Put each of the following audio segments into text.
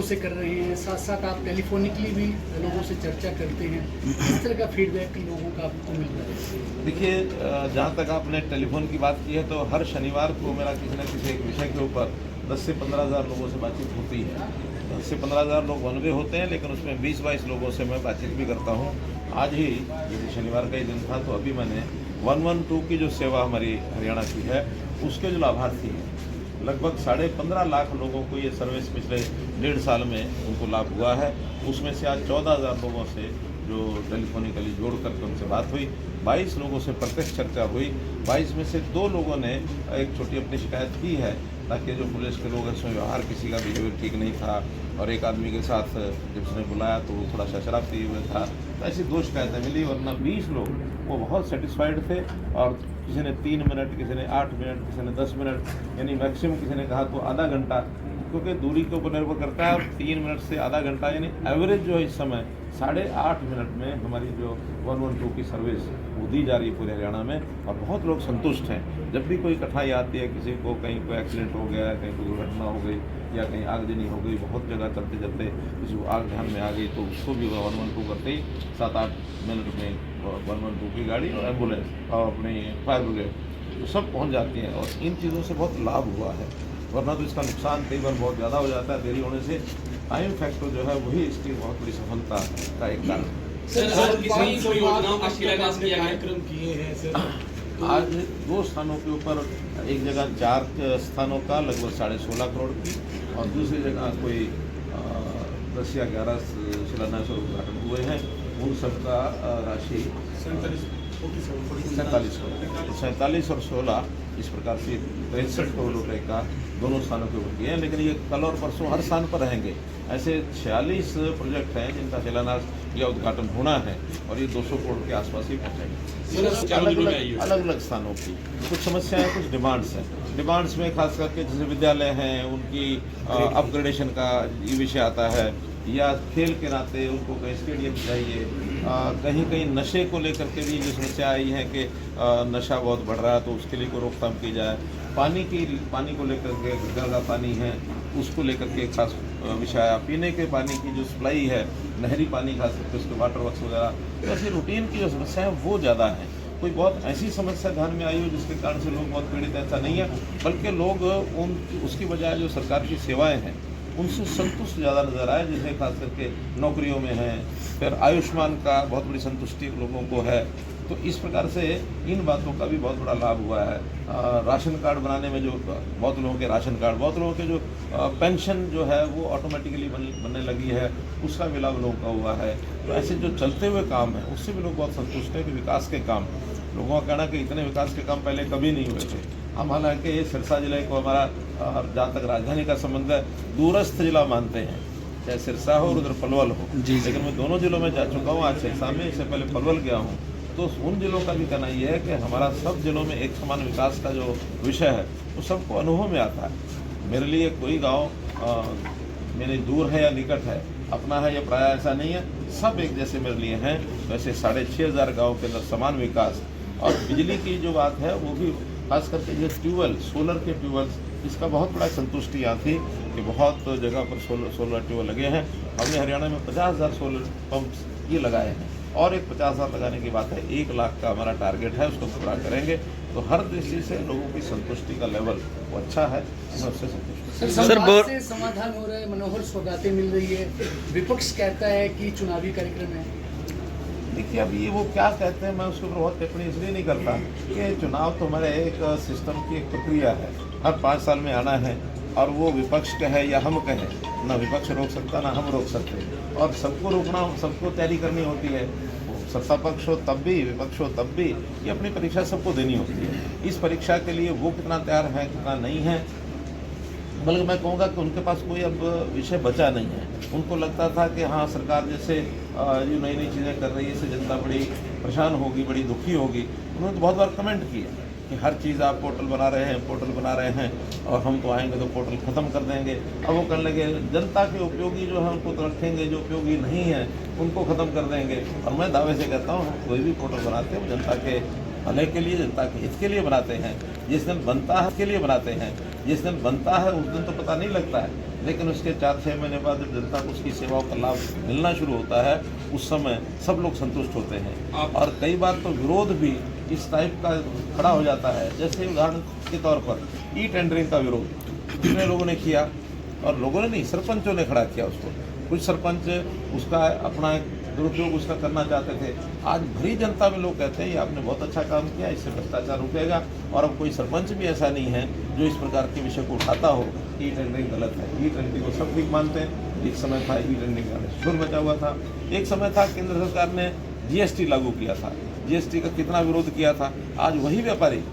से कर रहे हैं, साथ साथ आप टेलीफोनिकली भी लोगों से चर्चा करते हैं, किस तरह का फीडबैक लोगों का आपको मिल रहा है? देखिए, जहाँ तक आपने टेलीफोन की बात की है तो हर शनिवार को मेरा किसी न किसी एक विषय के ऊपर 10 से 15 हज़ार लोगों से बातचीत होती है। 10 से 15 हज़ार लोग वन वे होते हैं, लेकिन उसमें 20-22 लोगों से मैं बातचीत भी करता हूँ। आज ही जैसे शनिवार का ही दिन था, तो अभी मैंने 112 की जो सेवा हमारी हरियाणा की है उसके जो लाभार्थी हैं, लगभग 15.5 लाख लोगों को ये सर्विस पिछले 1.5 साल में उनको लाभ हुआ है। उसमें से आज 14,000 लोगों से जो टेलीफोनिकली जोड़ करके उनसे बात हुई, 22 लोगों से प्रत्यक्ष चर्चा हुई। 22 में से 2 लोगों ने एक छोटी अपनी शिकायत की है, ताकि जो पुलिस के लोग हैं उसमें व्यवहार किसी का बिहेवियर ठीक नहीं था, और एक आदमी के साथ जब उसने बुलाया तो वो थोड़ा सा शराब पिए हुए था। तो ऐसी 2 शिकायतें मिली, वरना 20 लोग वो बहुत सेटिस्फाइड थे। और किसी ने 3 मिनट, किसी ने 8 मिनट, किसी ने 10 मिनट, यानी मैक्सिमम किसी ने कहा तो आधा घंटा, क्योंकि दूरी के ऊपर निर्भर करता है। 3 मिनट से आधा घंटा, यानी एवरेज जो है इस समय 8.5 मिनट में हमारी जो 112 की सर्विस वो दी जा रही है पूरे हरियाणा में, और बहुत लोग संतुष्ट हैं। जब भी कोई कठिनाई आती है, किसी को कहीं कोई एक्सीडेंट हो गया, कहीं कोई दुर्घटना हो गई, या कहीं आगजनी हो गई, बहुत जगह चलते चलते किसी को आग ध्यान में आ गई, तो उसको भी 112 करते ही 7-8 मिनट में 112 की गाड़ी और एम्बुलेंस और अपनी फायर ब्रिगेड तो सब पहुँच जाती हैं। और इन चीज़ों से बहुत लाभ हुआ है, वरना तो इसका नुकसान कई बार बहुत ज़्यादा हो जाता है देरी होने से। टाइम फैक्टर जो है वही इसकी बहुत बड़ी सफलता का एक कारण है। सर, किसी योजनाओं का शिलान्यास किया गया? कार्यक्रम किए हैं सर। आज 2 स्थानों के ऊपर, एक जगह 4 स्थानों का लगभग 16.5 करोड़ की, और दूसरी जगह कोई 10 या 11 शिलान्यास और उद्घाटन हुए हैं। उन सबका राशि 47 करोड़, 47 और 16 इस प्रकार से 63 करोड़ रुपए का दोनों स्थानों के ऊपर किए हैं। लेकिन ये कल और परसों हर स्थान पर रहेंगे। ऐसे 46 प्रोजेक्ट हैं जिनका शिलान्यास या उद्घाटन होना है, और ये 200 करोड़ के आसपास ही पहुँचेंगे। अलग अलग स्थानों की कुछ समस्याएं, कुछ डिमांड्स हैं। डिमांड्स में खास करके जैसे विद्यालय हैं, उनकी अपग्रेडेशन का ये विषय आता है, या खेल के नाते उनको कहीं स्टेडियम चाहिए। कहीं कहीं नशे को लेकर के भी जो समस्या आई है कि नशा बहुत बढ़ रहा है, तो उसके लिए कोई रोकथाम की जाए। पानी को लेकर के, घर का पानी है उसको लेकर के खास विषय आया। पीने के पानी की जो सप्लाई है, नहरी पानी खास करके उसके वाटर वर्क्स वगैरह, तो ऐसी रूटीन की जो समस्या है वो ज़्यादा है। कोई बहुत ऐसी समस्या ध्यान में आई हो जिसके कारण से लोग बहुत पीड़ित, ऐसा नहीं है, बल्कि लोग उसकी बजाय जो सरकार की सेवाएँ हैं उनसे संतुष्ट ज़्यादा नज़र आए। जैसे खास करके नौकरियों में है, फिर आयुष्मान का बहुत बड़ी संतुष्टि लोगों को है। तो इस प्रकार से इन बातों का भी बहुत बड़ा लाभ हुआ है। राशन कार्ड बनाने में जो बहुत लोगों के राशन कार्ड, बहुत लोगों के जो पेंशन जो है वो ऑटोमेटिकली बनने लगी है, उसका भी लाभ लोगों का हुआ है। तो ऐसे जो चलते हुए काम है उससे भी लोग बहुत संतुष्ट हैं कि विकास के काम, लोगों का कहना कि इतने विकास के काम पहले कभी नहीं हुए थे। हम हालांकि सिरसा जिले को हमारा जहाँ तक राजधानी का संबंध है दूरस्थ जिला मानते हैं, चाहे सिरसा हो और उधर पलवल हो, लेकिन मैं दोनों जिलों में जा चुका हूँ। आज सिरसा में, इससे पहले पलवल गया हूँ। तो उन जिलों का भी कहना ये है कि हमारा सब जिलों में एक समान विकास का जो विषय है वो सबको अनुभव में आता है। मेरे लिए कोई गाँव मेरे दूर है या निकट है, अपना है या पराया, ऐसा नहीं है, सब एक जैसे मेरे लिए हैं। वैसे 6,500 गाँव के अंदर समान विकास। और बिजली की जो बात है वो भी खास करके जो ट्यूबवेल, सोलर के ट्यूबवेल, इसका बहुत बड़ा संतुष्टि यहाँ थी कि बहुत जगह पर सोलर ट्यूबवेल लगे हैं। हमने हरियाणा में 50,000 सोलर पंप्स ये लगाए हैं, और एक 50,000 लगाने की बात है। 1 लाख का हमारा टारगेट है, उसको पूरा करेंगे। तो हर दृष्टि से लोगों की संतुष्टि का लेवल वो अच्छा है, मैं उससे संतुष्ट हूँ। सर, से समाधान हो रहा है, मनोहर सौगातें मिल रही है, विपक्ष कहता है कि चुनावी कार्यक्रम है। देखिए, अब ये वो क्या कहते हैं, मैं उसके ऊपर बहुत टिप्पणी इसलिए नहीं करता कि चुनाव तो हमारे एक सिस्टम की एक प्रक्रिया है, हर 5 साल में आना है। और वो विपक्ष कहे या हम कहें, ना विपक्ष रोक सकता ना हम रोक सकते, और सबको रोकना, सबको तैयारी करनी होती है। सत्ता पक्ष हो तब भी, विपक्ष हो तब भी, ये अपनी परीक्षा सबको देनी होती है। इस परीक्षा के लिए वो कितना तैयार है, कितना नहीं है, बल्कि मैं कहूँगा कि उनके पास कोई अब विषय बचा नहीं है। उनको लगता था कि हाँ, सरकार जैसे जो नई नई चीज़ें कर रही है इससे जनता बड़ी परेशान होगी, बड़ी दुखी होगी। उन्होंने तो बहुत बार कमेंट किया कि हर चीज़ आप पोर्टल बना रहे हैं, और हम तो आएंगे तो पोर्टल ख़त्म कर देंगे। अब वो करने लगे जनता के उपयोगी जो है उनको तो रखेंगे, जो उपयोगी नहीं है उनको ख़त्म कर देंगे। और मैं दावे से कहता हूँ, कोई भी पोर्टल बनाते हैं वो जनता के भले के लिए, जनता के हित के लिए बनाते हैं। जिस दिन बनता है के लिए बनाते हैं, जिस दिन बनता है उस दिन तो पता नहीं लगता है, लेकिन उसके 4-6 महीने बाद जब जनता को उसकी सेवाओं का लाभ मिलना शुरू होता है, उस समय सब लोग संतुष्ट होते हैं। और कई बार तो विरोध भी इस टाइप का खड़ा हो जाता है। जैसे उदाहरण के तौर पर ई टेंडरिंग का विरोध कितने लोगों ने किया, और लोगों ने नहीं, सरपंचों ने खड़ा किया उसको। कुछ सरपंच उसका अपना दुरुपयोग उसका करना चाहते थे। आज भरी जनता में लोग कहते हैं ये आपने बहुत अच्छा काम किया, इससे भ्रष्टाचार रुकेगा। और अब कोई सरपंच भी ऐसा नहीं है जो इस प्रकार के विषय को उठाता हो कि ई टेंडरिंग गलत है। ई टेंडरिंग को सब ठीक मानते हैं। एक समय था ई टेंडरिंग का शोर मचा हुआ था। एक समय था केंद्र सरकार ने GST लागू किया था, GST का कितना विरोध किया था। आज वही व्यापारी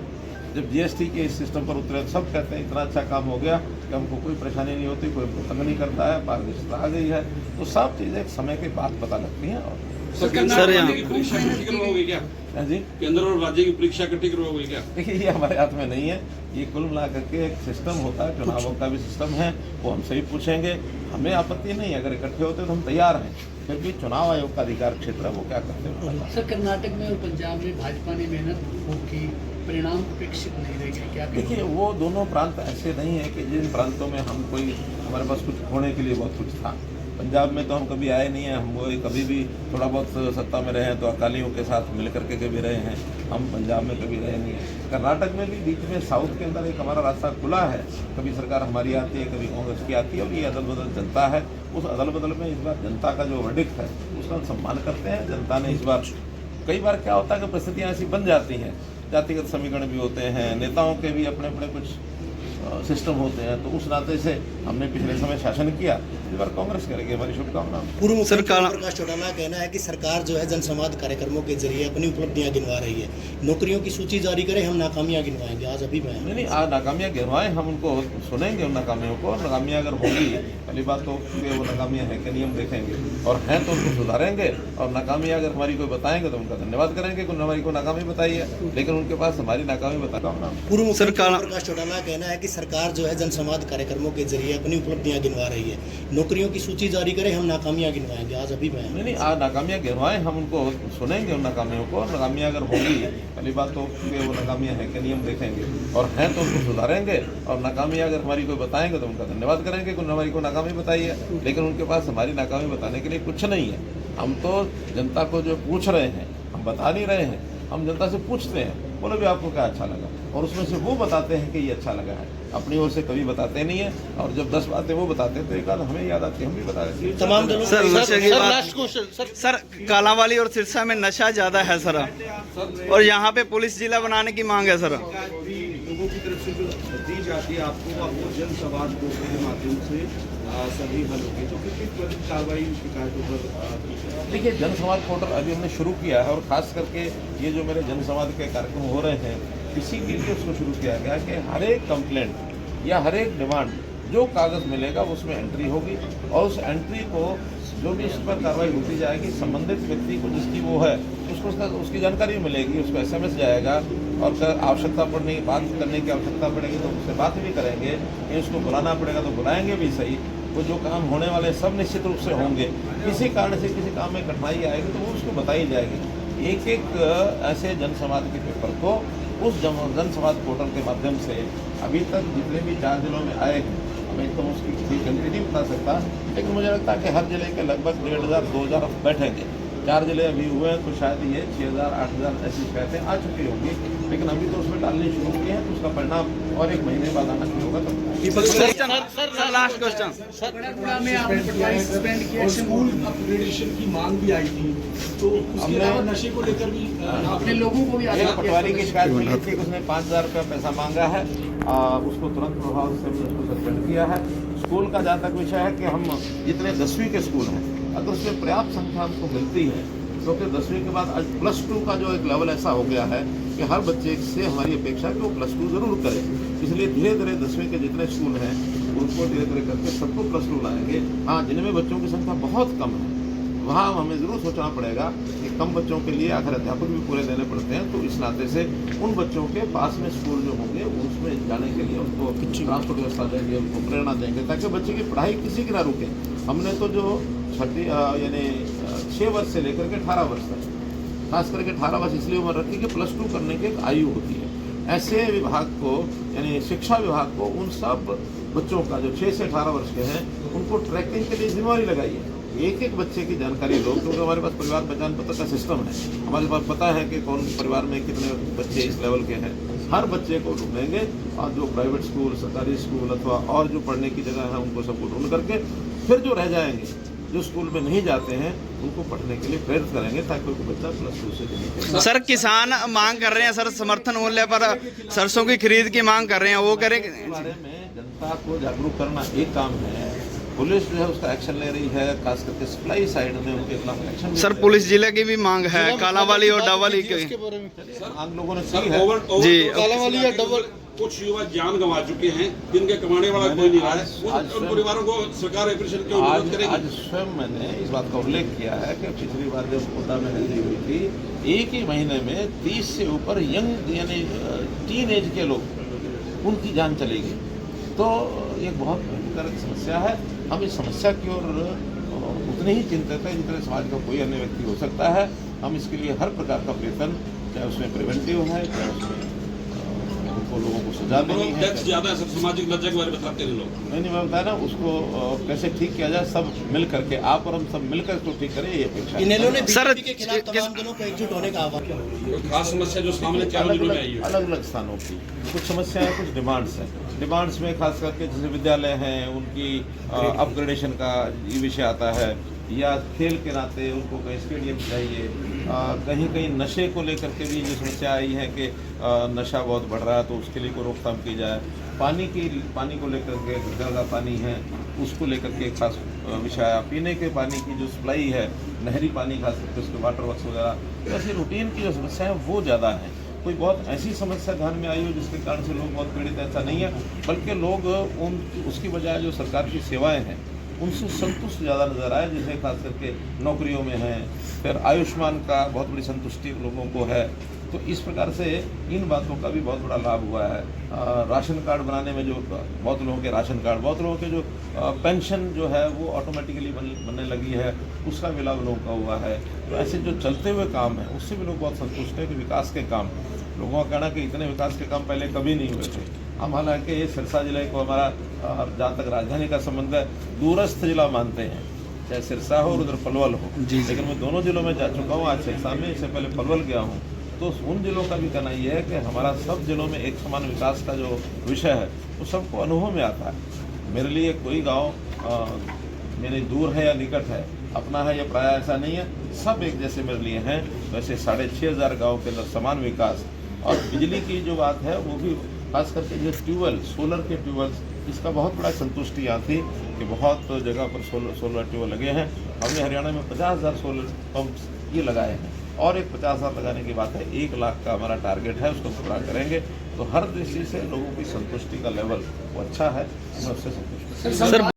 जब GST के इस सिस्टम पर उतरे, सब कहते हैं इतना अच्छा काम हो गया कि हमको कोई परेशानी नहीं होती, कोई तंग नहीं करता है, पारदर्शिता आ गई है। तो सब चीज़ें समय के बाद पता लगती हैं। और सर यहाँ की परीक्षा इकट्ठी करवाओगे क्या? जी, केंद्र और राज्य की परीक्षा इकट्ठी करवाओगे क्या? देखिए ये हमारे हाथ में नहीं है। ये कुल मिला करके एक सिस्टम होता है, चुनावों का भी सिस्टम है, वो हमसे ही पूछेंगे। हमें आपत्ति नहीं, अगर इकट्ठे होते तो हम तैयार हैं। फिर भी चुनाव आयोग का अधिकार क्षेत्र है, वो क्या करते हैं। सर, कर्नाटक में और पंजाब में भाजपा ने मेहनत की, परिणाम अपेक्षित नहीं रहेगा क्या? देखिए वो दोनों प्रांत ऐसे नहीं है कि जिन प्रांतों में हम कोई, हमारे पास कुछ होने के लिए बहुत कुछ था। पंजाब में तो हम कभी आए नहीं हैं, हम वो कभी भी थोड़ा बहुत सत्ता में रहे हैं तो अकालियों के साथ मिल करके कभी रहे हैं। हम पंजाब में कभी रहे नहीं हैं। कर्नाटक में भी बीच में साउथ के अंदर एक हमारा रास्ता खुला है। कभी सरकार हमारी आती है, कभी कांग्रेस की आती है, और ये अदल बदल चलता है। उस अदल बदल में इस बार जनता का जो वर्डिक्ट है उसका सम्मान करते हैं। जनता ने इस बार, कई बार क्या होता है कि परिस्थितियाँ ऐसी बन जाती हैं, जातिगत समीकरण भी होते हैं, नेताओं के भी अपने अपने कुछ सिस्टम होते हैं, तो उस नाते से हमने पिछले समय शासन किया, इस बार कांग्रेस करेगी। हमारी शुभकामनाएं। पूर्व मुख्यमंत्री प्रकाश चौटाला का कहना है कि सरकार जो है जनसंवाद कार्यक्रमों के जरिए अपनी उपलब्धियां गिनवा रही है। नौकरियों की सूची जारी करें, हम नाकामियां गिनवाएंगे। आज अभी मैं नहीं, आज नाकामियां गिनवाएं, हम उनको सुनेंगे उन नाकामियों को। नाकामियां अगर होगी, पहली बात तो वो नाकामियां हैं कि नहीं हम देखेंगे, और हैं तो उनको सुधारेंगे। और नाकामियां अगर हमारी कोई बताएंगे तो उनका धन्यवाद करेंगे कि हमारी कोई नाकामी बताई है, लेकिन उनके पास हमारी नाकामी बताता हूँ। पूर्व मुख्यमंत्री प्रकाश चौटाला का कहना है कि सरकार जो है जनसंवाद कार्यक्रमों के जरिए अपनी उपलब्धियां गिनवा रही है। नौकरियों की सूची जारी करें, हम नाकामियां गिनवाएंगे। आज अभी मैं नहीं, आज नाकामियां गिनवाएं, हम उनको सुनेंगे उन नाकामियों को। नाकामियां अगर होगी, पहली बात तो वो नाकामियां हैं कि नहीं हम देखेंगे, और हैं तो उनको सुधारेंगे। और नाकामियां अगर हमारी कोई बताएंगे तो उनका धन्यवाद करेंगे कि हमारी कोई नाकामी बताई है, लेकिन उनके पास हमारी नाकामी बताने के लिए कुछ नहीं है। हम तो जनता को जो पूछ रहे हैं, हम बता नहीं रहे हैं, हम जनता से पूछते हैं, बोलो भी आपको क्या अच्छा लगा, और उसमें से वो बताते हैं कि ये अच्छा लगा है। अपनी ओर से कभी बताते नहीं है, और जब 10 बातें वो बताते हैं तो एक आध हमें याद आती है, हम भी बता देते हैं। तमाम दलों सर नशे की बात, सर कालांवाली और सिरसा में नशा ज्यादा है सर, और यहाँ पे पुलिस जिला बनाने की मांग है सर। लोगों की तरफ से जो दी जाती है आपको जनसंवाद के माध्यम से सभी हल होगी, तो किस कार्रवाई शिकायतों पर? देखिए, जनसंवाद पोर्टल अभी हमने शुरू किया है, और खास करके ये जो मेरे जनसंवाद के कार्यक्रम हो रहे हैं, इसी के लिए उसको शुरू किया गया कि हर एक कंप्लेंट या हर एक डिमांड जो कागज़ मिलेगा उसमें एंट्री होगी, और उस एंट्री को जो भी इस पर कार्रवाई होती जाएगी, संबंधित व्यक्ति को जिसकी वो है उसको उसकी जानकारी मिलेगी, उसको SMS जाएगा, और अगर आवश्यकता पड़ने की बात करने की आवश्यकता पड़ेगी तो उससे बात भी करेंगे। कि उसको बुलाना पड़ेगा तो बुलाएंगे भी सही। वो जो काम होने वाले सब निश्चित रूप से होंगे। किसी कारण से किसी काम में कठिनाई आएगी तो वो उसको बताई जाएगी। एक एक ऐसे जनसंवाद के पेपर को उस जनसंवाद पोर्टल के माध्यम से अभी तक जितने भी 4 जिलों में आए हैं, हमें तो उसकी किसी गिनती नहीं बता सकता, लेकिन मुझे लगता है कि हर जिले के लगभग 1500-2000 बैठेंगे। 4 जिले अभी हुए हैं, तो शायद ये 6000-8000 ऐसी शिकायतें आ चुकी होंगी, लेकिन अभी तो उसमें डालनी शुरू की है, तो उसका परिणाम और 1 महीने बाद आना शुरू होगा। सर लास्ट क्वेश्चन, बड़ा में आपने पटवारी सस्पेंड किया, स्कूल अपग्रेडेशन की मांग भी आई थी, तो उसके अलावा नशे को लेकर भी अपने लोगों को भी एक पटवारी की शिकायत मिली थी कि उसने 5000 रुपया पैसा मांगा है, उसको तुरंत प्रभाव से हमने उसको सस्पेंड किया है। स्कूल का जहाँ तक विषय है कि हम जितने 10वीं के स्कूल हैं, अगर उसमें पर्याप्त संख्या हमको मिलती है, क्योंकि 10वीं के बाद आज +2 का जो एक लेवल ऐसा हो गया है कि हर बच्चे से हमारी अपेक्षा है कि वो +2 ज़रूर करे। इसलिए धीरे धीरे 10वीं के जितने स्कूल हैं उनको धीरे धीरे करके सबको +2 लाएंगे। हाँ, जिनमें बच्चों की संख्या बहुत कम है, वहाँ हमें ज़रूर सोचना पड़ेगा कि कम बच्चों के लिए आखिर अध्यापक भी पूरे देने पड़ते हैं, तो इस नाते से उन बच्चों के पास में स्कूल जो होंगे उसमें जाने के लिए उनको ट्रांसपोर्ट व्यवस्था देंगे, उनको प्रेरणा देंगे, ताकि बच्चे की पढ़ाई किसी की ना रुके। हमने तो जो 6 वर्ष से लेकर के 18 वर्ष तक खास करके 18 वर्ष इसलिए उम्र रखी कि +2 करने की एक आयु होती है। ऐसे विभाग को यानी शिक्षा विभाग को उन सब बच्चों का जो 6 से 18 वर्ष के हैं उनको ट्रैकिंग के लिए जिम्मेवारी लगाई है। एक एक बच्चे की जानकारी लो, क्योंकि हमारे पास परिवार पहचान पत्र का सिस्टम है, हमारे पास पता है कि कौन परिवार में कितने बच्चे इस लेवल के हैं। हर बच्चे को ढूंढेंगे और जो प्राइवेट स्कूल, सरकारी स्कूल अथवा और जो पढ़ने की जगह है उनको सबको ढूंढ करके फिर जो रह जाएंगे, जो स्कूल में नहीं जाते हैं, उनको पढ़ने के लिए प्रेरित करेंगे ताकि कोई बच्चा +2 से नहीं। सर किसान मांग कर रहे हैं सर, समर्थन मूल्य पर सरसों की खरीद की मांग कर रहे हैं, वो करें। इस बारे में जनता को जागरूक करना एक काम है, पुलिस जो है उसका एक्शन ले रही है, खास करके सप्लाई साइड में उनके खिलाफ एक्शन। सर पुलिस जिले की भी मांग है, कालावाली और डावाली की। आम लोगों ने सर की है। जी। कालावाली या डबल कुछ युवा जान गंवा चुके हैं, जिनके कमाने वाला कोई नहीं रहा है, उन परिवारों को सरकार ऑपरेशन क्यों मदद करेगी? आज स्वयं मैंने इस बात का उल्लेख किया है कि पिछली बार जब कोटा में रैली हुई थी, एक ही महीने में 30 से ऊपर यंग यानी टीन एज के लोग उनकी जान चली गई। तो एक बहुत भयंकर समस्या है। हम इस समस्या की ओर उतने ही चिंतित हैं जितने समाज का कोई अन्य व्यक्ति हो सकता है। हम इसके लिए हर प्रकार का प्रयत्न, चाहे उसमें प्रिवेंटिव है, चाहे उसमें उनको लोगों को सजा देनी है। टैक्स ज्यादा है, सब सामाजिक लज्जा के बारे में बताते हैं लोग। नहीं मैं बताया ना, उसको कैसे ठीक किया जाए, सब मिल करके, आप और हम सब मिलकर इसको ठीक करें, ये अपेक्षा है। इनेलो ने सर, बीजेपी के खिलाफ तमाम दलों को एकजुट होने का आह्वान किया। कोई खास समस्या जो सामने चारों जिलों में आई है? अलग अलग स्थानों की कुछ समस्याएं, कुछ डिमांड्स हैं। डिमांड्स में खास करके जैसे विद्यालय हैं, उनकी अपग्रेडेशन का ये विषय आता है, या खेल के नाते उनको कहीं स्टेडियम चाहिए। कहीं कहीं नशे को लेकर के भी जो समस्या आई है कि नशा बहुत बढ़ रहा है, तो उसके लिए कोई रोकथाम की जाए। पानी को लेकर के घर का पानी है, उसको लेकर के एक खास विषय आया। पीने के पानी की जो सप्लाई है, नहरी पानी खास करके उसके वाटर वर्क्स वगैरह, ऐसी रूटीन की जो समस्या है वो ज़्यादा है। कोई बहुत ऐसी समस्या ध्यान में आई हो जिसके कारण से लोग बहुत पीड़ित, ऐसा नहीं है, बल्कि लोग उसकी बजाय जो सरकार की सेवाएँ हैं उनसे संतुष्ट ज़्यादा नज़र आए। जैसे खास करके नौकरियों में है, फिर आयुष्मान का बहुत बड़ी संतुष्टि लोगों को है। तो इस प्रकार से इन बातों का भी बहुत बड़ा लाभ हुआ है। राशन कार्ड बनाने में जो बहुत लोगों के राशन कार्ड, बहुत लोगों के जो पेंशन जो है वो ऑटोमेटिकली बनने लगी है, उसका भी लाभ लोगों का हुआ है। तो ऐसे जो चलते हुए काम है उससे भी लोग बहुत संतुष्ट हैं कि विकास के काम, लोगों का कहना कि इतने विकास के काम पहले कभी नहीं हुए थे। हम हालांकि ये सिरसा जिले को हमारा जहाँ तक राजधानी का संबंध है दूरस्थ जिला मानते हैं, चाहे सिरसा हो और उधर पलवल हो, लेकिन मैं दोनों जिलों में जा चुका हूँ। आज सिरसा में, इससे पहले पलवल गया हूँ। तो उन जिलों का भी कहना ये है कि हमारा सब जिलों में एक समान विकास का जो विषय है वो सबको अनुभव में आता है। मेरे लिए कोई गाँव मेरे दूर है या निकट है, अपना है या प्राय, ऐसा नहीं है, सब एक जैसे मेरे लिए हैं। वैसे 6500 गाँव के अंदर समान विकास। और बिजली की जो बात है वो भी खास करके जो ट्यूबवेल, सोलर के ट्यूबवेल्स, इसका बहुत बड़ा संतुष्टि यहाँ थी कि बहुत जगह पर सोलर ट्यूबवेल लगे हैं। हमने हरियाणा में 50,000 सोलर पंप्स ये लगाए हैं और एक 50,000 लगाने की बात है। 1 लाख का हमारा टारगेट है, उसको पूरा करेंगे। तो हर दृष्टि से लोगों की संतुष्टि का लेवल वो अच्छा है, मैं उससे संतुष्ट हूँ। सर